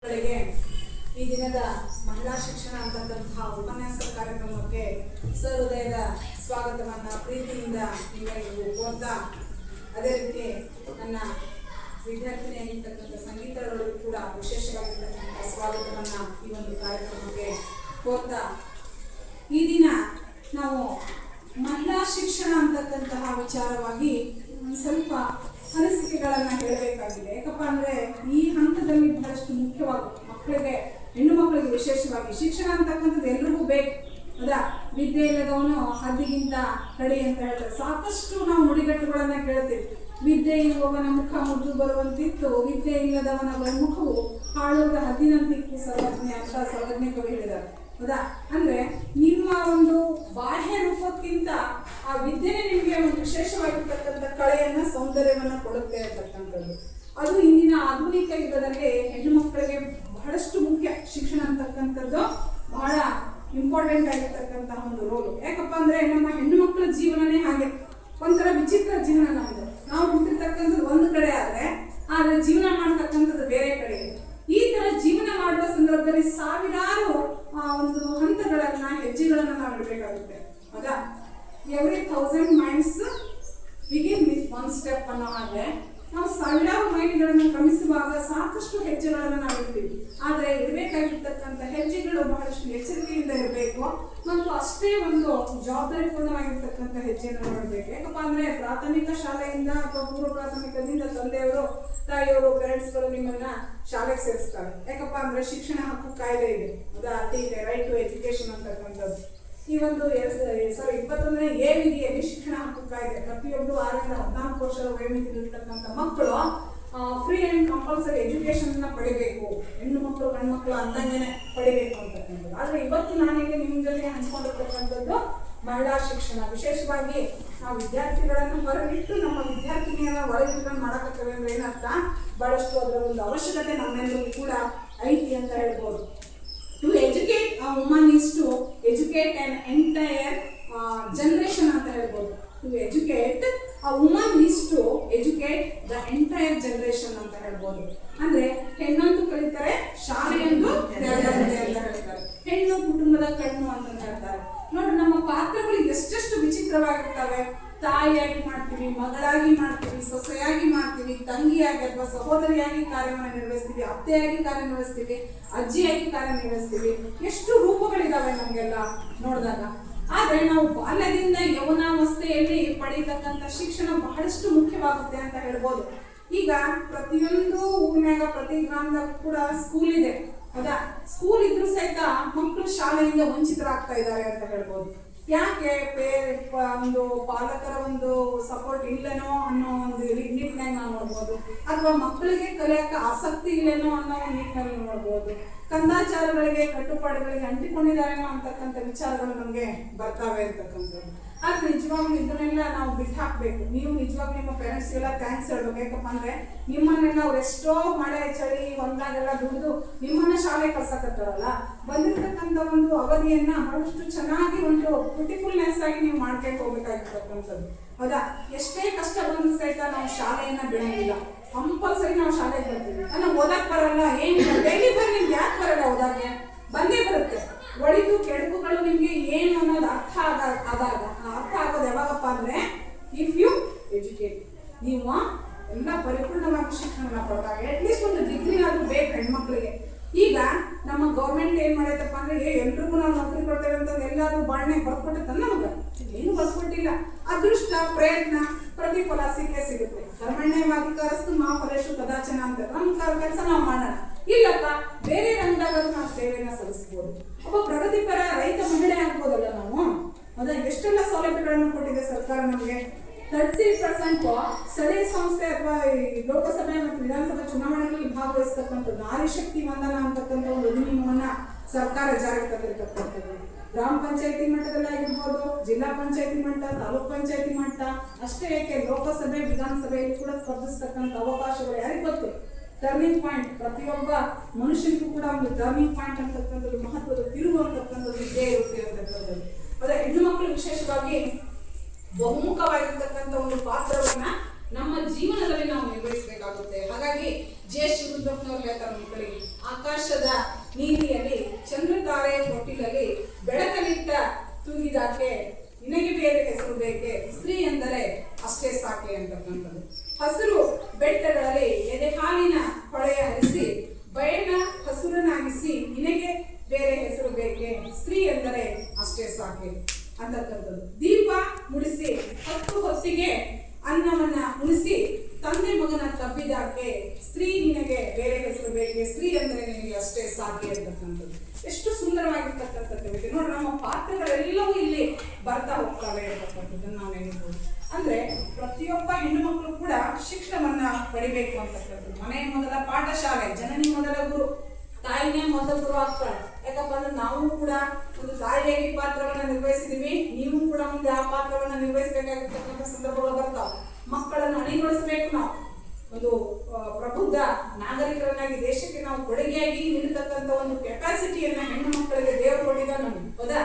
ಗಳಿಗೆ ಈ ದಿನದ ಮಹಿಳಾ ಶಿಕ್ಷಣ ಅಂತಕ್ಕಂತಹ ಉಪನ್ಯಾಸ ಕಾರ್ಯಕ್ರಮಕ್ಕೆ ಸಹೃದಯದ ಸ್ವಾಗತವನ್ನು ಪ್ರೀತಿಯಿಂದ ನಿಮ್ಮೆಲ್ಲರಿಗೂ ಕೋರ್ತಾ, ಅದೇ ರೀತಿ ನನ್ನ ವಿದ್ಯಾರ್ಥಿನಿಯಾಗಿರ್ತಕ್ಕಂಥ ಸಂಗೀತಗಳಿಗೂ ಕೂಡ ವಿಶೇಷವಾಗಿರ್ತಕ್ಕಂಥ ಸ್ವಾಗತವನ್ನು ಈ ಒಂದು ಕಾರ್ಯಕ್ರಮಕ್ಕೆ ಕೋರ್ತಾ, ಈ ದಿನ ನಾವು ಮಹಿಳಾ ಶಿಕ್ಷಣ ಅಂತಕ್ಕಂತಹ ವಿಚಾರವಾಗಿ ಸ್ವಲ್ಪ ಅನಿಸಿಕೆಗಳನ್ನು ಹೇಳಬೇಕಾಗಿದೆ. ಯಾಕಪ್ಪ ಅಂದರೆ ಈ ಹಂತದಲ್ಲಿ ಬಹಳಷ್ಟು ಮುಖ್ಯವಾಗಿ ಮಕ್ಕಳಿಗೆ, ಹೆಣ್ಣು ಮಕ್ಕಳಿಗೆ ವಿಶೇಷವಾಗಿ ಶಿಕ್ಷಣ ಅಂತಕ್ಕಂಥದ್ದು ಎಲ್ರಿಗೂ ಬೇಕು. ಹೌದಾ? ವಿದ್ಯೆ ಇಲ್ಲದವನು ಹದ್ದಿಗಿಂತ ಕಡಿ ಅಂತ ಹೇಳ್ತಾರೆ. ಸಾಕಷ್ಟು ನಾವು ನುಡಿಗಟ್ಟುಗಳನ್ನು ಕೇಳ್ತೀವಿ. ವಿದ್ಯೆ ಇರುವವನ ಮುಖ ಮುದ್ದು ಬರುವಂತಿತ್ತು, ವಿದ್ಯೆ ಇಲ್ಲದವನ ಮುಖವು ಹಾಳುವ ಹದ್ದಿನಂತಿತ್ತು ಸರ್ವಜ್ಞ ಅಂತ ಸರ್ವಜ್ಞ ಕವಿ ಹೇಳಿದ್ದಾರೆ. ಹೌದಾ? ಅಂದ್ರೆ ನಿಮ್ಮ ಒಂದು ಬಾಹ್ಯ ರೂಪಕ್ಕಿಂತ ಆ ವಿದ್ಯೆನೇ ನಿಮಗೆ ಒಂದು ವಿಶೇಷವಾಗಿರ್ತಕ್ಕಂಥ ಕಳೆಯನ್ನ, ಸೌಂದರ್ಯವನ್ನ ಕೊಡುತ್ತೆ ಅಂತಕ್ಕಂಥದ್ದು. ಅದು ಇಂದಿನ ಆಧುನಿಕ ಯುಗದಲ್ಲಿ ಹೆಣ್ಣು ಮಕ್ಕಳಿಗೆ ಬಹಳಷ್ಟು ಮುಖ್ಯ. ಶಿಕ್ಷಣ ಅಂತಕ್ಕಂಥದ್ದು ಬಹಳ ಇಂಪಾರ್ಟೆಂಟ್ ಆಗಿರ್ತಕ್ಕಂತಹ ಒಂದು ರೋಲು. ಯಾಕಪ್ಪ ಅಂದ್ರೆ ನಮ್ಮ ಹೆಣ್ಣು ಮಕ್ಕಳ ಜೀವನನೇ ಹಾಗೆ ಒಂಥರ ವಿಚಿತ್ರ ಜೀವನ ನಮ್ದು. ನಾವು ಹುಟ್ಟಿರ್ತಕ್ಕಂಥದ್ದು ಒಂದು ಕಡೆ ಆದ್ರೆ ಜೀವನ ಮಾಡ್ತಕ್ಕಂಥದ್ದು ಬೇರೆ ಕಡೆ. ಈ ತರ ಜೀವನ ಮಾಡುವ ಸಂದರ್ಭದಲ್ಲಿ ಸಾವಿರಾರು ಒಂದು ಹಂತಗಳನ್ನ, ಹೆಜ್ಜೆಗಳನ್ನ ನಾವು ಇಡಬೇಕಾಗುತ್ತೆ. ಹೌದಾ? Every 1000 miles begin with 1 step ಅನ್ನೋ ಹಾಗೆ ನಾವು ಸಾವಿರಾರು ಮೈಲಿಗಳನ್ನು ಕ್ರಮಿಸುವಾಗ ಸಾಕಷ್ಟು ಹೆಜ್ಜೆಗಳನ್ನು ನಾವು ಇಡ್ತೀವಿ. ಆದರೆ ಇಡಬೇಕಾಗಿರ್ತಕ್ಕಂಥ ಹೆಜ್ಜೆಗಳು ಬಹಳಷ್ಟು ಎಚ್ಚರಿಕೆಯಿಂದ ಇರಬೇಕು ಮತ್ತು ಅಷ್ಟೇ ಒಂದು ಜವಾಬ್ದಾರಿಪೂರ್ಣವಾಗಿರ್ತಕ್ಕಂಥ ಹೆಜ್ಜೆಯನ್ನು ನೋಡಬೇಕು. ಯಾಕಪ್ಪ ಅಂದ್ರೆ ಪ್ರಾಥಮಿಕ ಶಾಲೆಯಿಂದ ಅಥವಾ ಪೂರ್ವ ಪ್ರಾಥಮಿಕದಿಂದ ತಂದೆಯವರು, ತಾಯಿಯವರು, ಪೇರೆಂಟ್ಸ್ಗಳು ನಿಮ್ಮನ್ನ ಶಾಲೆಗೆ ಸೇರಿಸ್ತಾರೆ. ಯಾಕಪ್ಪ ಅಂದ್ರೆ ಶಿಕ್ಷಣ ಹಕ್ಕು ಕಾಯ್ದೆ ಇದೆ. ಅದೇ ರೈಟ್ ಟು ಎಜುಕೇಶನ್ ಅಂತಕ್ಕಂಥದ್ದು. ಈ ಒಂದು 2021ನೇ ಎ ವಿಧಿಯಲ್ಲಿ ಶಿಕ್ಷಣ ಹಕ್ಕು ಕಾಯ್ದೆ ಪ್ರತಿಯೊಬ್ಬರು 6 ರಿಂದ 14 ವರ್ಷದ ವಯೋಮಿತಿಯಲ್ಲಿರ್ತಕ್ಕಂಥ ಮಕ್ಕಳು ಫ್ರೀ ಅಂಡ್ ಕಂಪಲ್ಸರಿ ಎಜುಕೇಶನ್ ಪಡಿಬೇಕು. ಹೆಣ್ಣು ಮಕ್ಕಳು, ಗಂಡು ಮಕ್ಕಳು ಅಂದಂಗೆನೆ ಪಡಿಬೇಕು ಅಂತಕ್ಕಂಥದ್ದು. ಆದ್ರೆ ಇವತ್ತು ನಾನೀಗ ನಿಮ್ಮ ಜೊತೆ ಹಂಚ್ಕೊಂಡಿರ್ತಕ್ಕಂಥದ್ದು ಮಹಿಳಾ ಶಿಕ್ಷಣ. ವಿಶೇಷವಾಗಿ ನಾವು ವಿದ್ಯಾರ್ಥಿಗಳನ್ನು ಹೊರಗಿಟ್ಟು ನಮ್ಮ ವಿದ್ಯಾರ್ಥಿನಿಯನ್ನ ಒಳಗಿಟ್ಕೊಂಡು ಮಾಡಕತ್ತೇವೆ ಅಂದ್ರೆ ಏನರ್ಥ, ಬಹಳಷ್ಟು ಅದರ ಒಂದು ಅವಶ್ಯಕತೆ ನಮ್ಮೆಲ್ಲರಿಗೂ ಕೂಡ ಐತಿ ಅಂತ ಹೇಳ್ಬೋದು. To educate a woman is to educate an entire generation ಅಂತ ಹೇಳ್ಬೋದು. To educate a woman is to educate the entire generation ಅಂತ ಹೇಳ್ಬೋದು. ಅಂದ್ರೆ ಹೆಣ್ಣಂತೂ ಕಲಿತಾರೆ, ಶಾಲೆಯಂದು ತೆರೆದಂತೆ ಅಂತ ಹೇಳ್ತಾರೆ. ಹೆಣ್ಣು ಕುಟುಂಬದ ಕಣ್ಣು ಅಂತ ಹೇಳ್ತಾರೆ. ನೋಡಿ, ನಮ್ಮ ಪಾತ್ರಗಳು ಎಷ್ಟೆಷ್ಟು ವಿಚಿತ್ರವಾಗಿರ್ತವೆ. ತಾಯಿಯಾಗಿ ಮಾಡ್ತೀವಿ, ಮಗಳಾಗಿ ಮಾಡ್ತೀವಿ, ಸೊಸೆಯಾಗಿ ಮಾಡ್ತೀವಿ, ತಂಗಿಯಾಗಿ ಅಥವಾ ಸಹೋದರಿಯಾಗಿ ಕಾರ್ಯವನ್ನು ನಿರ್ವಹಿಸ್ತೀವಿ, ಅತ್ತೆಯಾಗಿ ಕಾರ್ಯನಿರ್ವಹಿಸ್ತೀವಿ, ಅಜ್ಜಿಯಾಗಿ ಕಾರ್ಯನಿರ್ವಹಿಸ್ತೀವಿ. ಎಷ್ಟು ರೂಪಗಳಿದಾವೆ ನಮಗೆಲ್ಲ ನೋಡಿದಾಗ. ಆದ್ರೆ ನಾವು ಬಾಲ್ಯದಿಂದ ಯೌವನಾವಸ್ಥೆಯಲ್ಲಿ ಪಡೀತಕ್ಕಂಥ ಶಿಕ್ಷಣ ಬಹಳಷ್ಟು ಮುಖ್ಯವಾಗುತ್ತೆ ಅಂತ ಹೇಳ್ಬೋದು. ಈಗ ಪ್ರತಿಯೊಂದು ಊರಿನಾಗ, ಪ್ರತಿ ಗ್ರಾಮದಾಗ ಕೂಡ ಸ್ಕೂಲ್ ಇದೆ. ಹೌದಾ? ಸ್ಕೂಲ್ ಇದ್ರೂ ಸಹಿತ ಮಕ್ಕಳು ಶಾಲೆಯಿಂದ ವಂಚಿತರಾಗ್ತಾ ಇದ್ದಾರೆ ಅಂತ ಹೇಳ್ಬೋದು. ಯಾಕೆ? ಒಂದು ಪಾಲಕರ ಒಂದು ಸಪೋರ್ಟ್ ಇಲ್ಲೇನೋ ಅನ್ನೋ ಒಂದು ನಿಟ್ಟಿನಾಗ ನಾವು ನೋಡ್ಬೋದು, ಅಥವಾ ಮಕ್ಕಳಿಗೆ ಕಲಿಯಕ್ಕೆ ಆಸಕ್ತಿ ಇಲ್ಲೇನೋ ಅನ್ನೋ ಒಂದು ನಿಟ್ಟಿನಲ್ಲಿ ನೋಡ್ಬೋದು. ಕಂದಾಚಾರಗಳಿಗೆ, ಕಟ್ಟುಪಾಡುಗಳಿಗೆ ಅಂಟಿಕೊಂಡಿದ್ದಾರೇನೋ ಅಂತಕ್ಕಂಥ ವಿಚಾರಗಳು ನಮಗೆ ಬರ್ತಾವೆ ಅಂತಕ್ಕಂಥದ್ದು. ಆದ್ರೆ ನಿಜವಾಗ್ಲೂ ಇದನ್ನೆಲ್ಲ ನಾವು ಬಿಟ್ಟು ಹಾಕ್ಬೇಕು. ನೀವು ನಿಜವಾಗ್ಲೂ ನಿಮ್ಮ ಪೇರೆಂಟ್ಸ್ಗೆಲ್ಲ ಥ್ಯಾಂಕ್ಸ್ ಹೇಳ್ಬೇಕು. ಯಾಕಪ್ಪ ಅಂದ್ರೆ ನಿಮ್ಮನ್ನೆಲ್ಲ ಅವ್ರು ಎಷ್ಟೋ ಮಳೆ ಚಳಿ ಒಂದಾಗೆಲ್ಲ ದುಡಿದು ನಿಮ್ಮನ್ನ ಶಾಲೆ ಕಳ್ಸಕತ್ತಾರಲ್ಲ, ಬಂದಿರ್ತಕ್ಕಂಥ ಒಂದು ಅವಧಿಯನ್ನ ಬಹಳಷ್ಟು ಚೆನ್ನಾಗಿ ಒಂದು ಬ್ಯೂಟಿಫುಲ್ನೆಸ್ ಆಗಿ ನೀವು ಮಾಡ್ಕೊಂಡು ಹೋಗ್ಬೇಕಾಗಿರ್ತಕ್ಕಂಥದ್ದು. ಹೌದಾ? ಎಷ್ಟೇ ಕಷ್ಟ ಬಂದು ಸಹಿತ ನಾವು ಶಾಲೆಯನ್ನ ಬಿಡೋಂಗಿಲ್ಲ. ಕಂಪಲ್ಸರಿ ನಾವು ಶಾಲೆಗೆ ಬರ್ತೀವಿ. ನನಗೆ ಓದಕ್ ಬರಲ್ಲ, ಏನಿಲ್ಲ, ಡೈಲಿ ಬರ್ರಿ, ನಿಮ್ಗೆ ಯಾಕೆ ಬರಲ್ಲ? ಓದಾಕೆ ಬಂದೇ ಬರುತ್ತೆ. ಒಳಿತು ಕೆಡುಕುಗಳು ನಿಮ್ಗೆ ಏನು ಅನ್ನೋದು ಅರ್ಥ ಆಗೋದು ಯಾವಾಗಪ್ಪ ಅಂದ್ರೆ ಇಫ್ ಯು ಎಜುಕೇಟ್. ನೀವು ಎಲ್ಲ ಪರಿಪೂರ್ಣವಾಗಿ ಶಿಕ್ಷಣ ಕೊಡ್ತಾರೆ. ಅಟ್ಲೀಸ್ಟ್ ಒಂದು ಡಿಗ್ರಿ ಆದ್ರೂ ಬೇಕು ಹೆಣ್ಮಕ್ಳಿಗೆ. ಈಗ ನಮ್ಮ ಗೌರ್ಮೆಂಟ್ ಏನ್ ಮಾಡೈತಪ್ಪ ಅಂದ್ರೆ ಎಲ್ರಿಗೂ ನಾವು ನೌಕರಿ ಕೊಡ್ತೇವೆ ಅಂತ ಎಲ್ಲಾದ್ರೂ ಬಾಳ್ನೆ ಬರ್ಕೊಟ್ಟತ್ತ ನಮ್ಗೆ? ಏನು ಬರ್ಕೊಟ್ಟಿಲ್ಲ. ಅದೃಷ್ಟ, ಪ್ರಯತ್ನ, ಪ್ರತಿಫಲ ಸಿಗುತ್ತೆ. ಕರ್ಮಣ್ಯವಾಧಿಕಾರಸ್ತು ಮಾ ಫಲೇಶು ಕದಾಚನ ಅಂತ ನಮ್ಮ ಕೆಲಸ ನಾವು ಮಾಡೋಣ. ಇಲ್ಲಪ್ಪ, ಬೇರೆ ರಂಗದಾಗಲೂ ನಾವು ಸೇವೆಯನ್ನ ಸಲ್ಲಿಸ್ಬೋದು. ಒಬ್ಬ ಪ್ರಗತಿಪರ ರೈತ ಮಹಿಳೆ ಆಗ್ಬೋದಲ್ಲ ನಾವು. ಅದ ಎಷ್ಟೆಲ್ಲ ಸೌಲಭ್ಯಗಳನ್ನು ಕೊಟ್ಟಿದೆ ಸರ್ಕಾರ ನಮಗೆ. 30% ಸ್ಥಳೀಯ ಸಂಸ್ಥೆ ಅಥವಾ ಲೋಕಸಭೆ ಮತ್ತು ವಿಧಾನಸಭೆ ಚುನಾವಣೆಗಳಲ್ಲಿ ಭಾಗವಹಿಸ್ತಕ್ಕಂಥದ್ದು, ನಾರಿ ಶಕ್ತಿ ವಂದನ ಅಂತಕ್ಕಂಥ ಒಂದು ಅಧಿನಿಯಮವನ್ನ ಸರ್ಕಾರ ಜಾರಿಗೆ ತಂದಿರ್ತಕ್ಕಂಥದ್ದು. ಗ್ರಾಮ ಪಂಚಾಯತಿ ಮಟ್ಟದಲ್ಲಿ ಆಗಿರ್ಬೋದು, ಜಿಲ್ಲಾ ಪಂಚಾಯತಿ ಮಟ್ಟ, ತಾಲೂಕ್ ಪಂಚಾಯತಿ ಮಟ್ಟ ಅಷ್ಟೇ ಏಕೆ ಲೋಕಸಭೆ, ವಿಧಾನಸಭೆಯಲ್ಲಿ ಕೂಡ ಸ್ಪರ್ಧಿಸ್ತಕ್ಕಂಥ ಅವಕಾಶಗಳು ಯಾರಿಗೆ ಗೊತ್ತು? Turning point. ಪ್ರತಿಯೊಬ್ಬ ಮನುಷ್ಯನಿಗೂ ಕೂಡ ಒಂದು ಟರ್ನಿಂಗ್ ಪಾಯಿಂಟ್ ಅಂತಕ್ಕಂಥದ್ದು, ಮಹತ್ವದ ತಿರುವು ಅಂತಕ್ಕಂಥದ್ದು ಇದ್ದೇ ಇರುತ್ತೆ ಅಂತಕ್ಕಂಥದ್ದು. ಅದೇ ಹೆಣ್ಣು ಮಕ್ಕಳು ವಿಶೇಷವಾಗಿ ಬಹುಮುಖವಾಗಿರ್ತಕ್ಕಂಥ ಒಂದು ಪಾತ್ರವನ್ನ ನಮ್ಮ ಜೀವನದಲ್ಲಿ ನಾವು ನಿರ್ವಹಿಸಬೇಕಾಗುತ್ತೆ. ಹಾಗಾಗಿ ಜೆ. ಶಿವರುದ್ರಪ್ಪನವ್ರು ಹೇಳ್ತಾರೆ ಮಕ್ಕಳಿಗೆ, ಆಕಾಶದ ನೀತಿಯಲ್ಲಿ ಚಂದ್ರತಾರೆ ತೊಟ್ಟಿಲಲ್ಲಿ ಬೆಳಕಲಿಟ್ಟ ತೂಗಿದಾಕೆ ನಿನಗೆ ಬೇರೆ ಹೆಸರು ಬೇಕೆ, ಸ್ತ್ರೀ ಎಂದರೆ ಅಷ್ಟೇ ಸಾಕೆ ಅಂತಕ್ಕಂಥದ್ದು. ಹಸಿರು ಬೆಟ್ಟಗಳಲ್ಲಿ ಎದೆ ಹಾಲಿನ ಹೊಳೆಯ ಹರಿಸಿ ಬಯಣ ಹಸುರನಾಗಿಸಿ ನಿನಗೆ ಬೇರೆ ಹೆಸರು ಬೇಕೆ, ಸ್ತ್ರೀ ಎಂದರೆ ಅಷ್ಟೇ ಸಾಕೆ ಅಂತಕ್ಕಂಥದ್ದು. ದೀಪ ಮುಡಿಸಿ 10 ಹೊತ್ತಿಗೆ ಅನ್ನವನ್ನ ಉಣಿಸಿ ತಂದೆ ಮಗನ ತಬ್ಬಿದಾಕೆ, ಸ್ತ್ರೀ ನಿನಗೆ ಬೇರೆ ಹೆಸರು ಬೇಕೆ, ಸ್ತ್ರೀ ಅಂದರೆ ನಿನಗೆ ಅಷ್ಟೇ ಸಾಕೆ ಅಂತಕ್ಕಂಥದ್ದು. ಎಷ್ಟು ಸುಂದರವಾಗಿರ್ತಕ್ಕಂಥ ಕವಿತೆ ನೋಡಿ. ನಮ್ಮ ಪಾತ್ರಗಳೆಲ್ಲವೂ ಇಲ್ಲಿ ಬರ್ತಾ ಹೋಗ್ತವೆ ಅಂತಕ್ಕಂಥದ್ದನ್ನು ನಾವು ನೆನಪಬಹುದು. ಅಂದ್ರೆ ಪ್ರತಿಯೊಬ್ಬ ಹೆಣ್ಣು ಮಕ್ಕಳು ಕೂಡ ಶಿಕ್ಷಣವನ್ನ ಪಡಿಬೇಕು ಅಂತಕ್ಕಂಥದ್ದು. ಮನೆ ಮೊದಲ ಪಾಠಶಾಲೆ, ಜನನಿ ಮೊದಲ ಗುರು, ತಾಯಿನೇ ಮೊದಲ ಗುರು ಆಗ್ತಾಳೆ. ಯಾಕಪ್ಪ ಅಂದ್ರೆ ನಾವು ಕೂಡ ಒಂದು ತಾಯಿಯಾಗಿ ಪಾತ್ರವನ್ನ ನಿರ್ವಹಿಸಿದೀವಿ, ನೀವು ಕೂಡ ಮುಂದೆ ಆ ಪಾತ್ರವನ್ನ ನಿರ್ವಹಿಸಬೇಕಾಗಿರ್ತಕ್ಕಂಥ ಸಂದರ್ಭಗಳು ಬರ್ತಾವ. ಮಕ್ಕಳನ್ನು ಅಣಿಗೊಳಿಸಬೇಕು. ನಾವು ಒಂದು ಪ್ರಬುದ್ಧ ನಾಗರಿಕರನ್ನಾಗಿ ದೇಶಕ್ಕೆ ನಾವು ಕೊಡುಗೆಯಾಗಿ ನೀಡತಕ್ಕಂಥ ಒಂದು ಕೆಪಾಸಿಟಿಯನ್ನ ಹೆಣ್ಣು ಮಕ್ಕಳಿಗೆ ದೇವರು ಕೊಟ್ಟಿದ್ದ ನಮ್ಗೆ, ಹೌದಾ?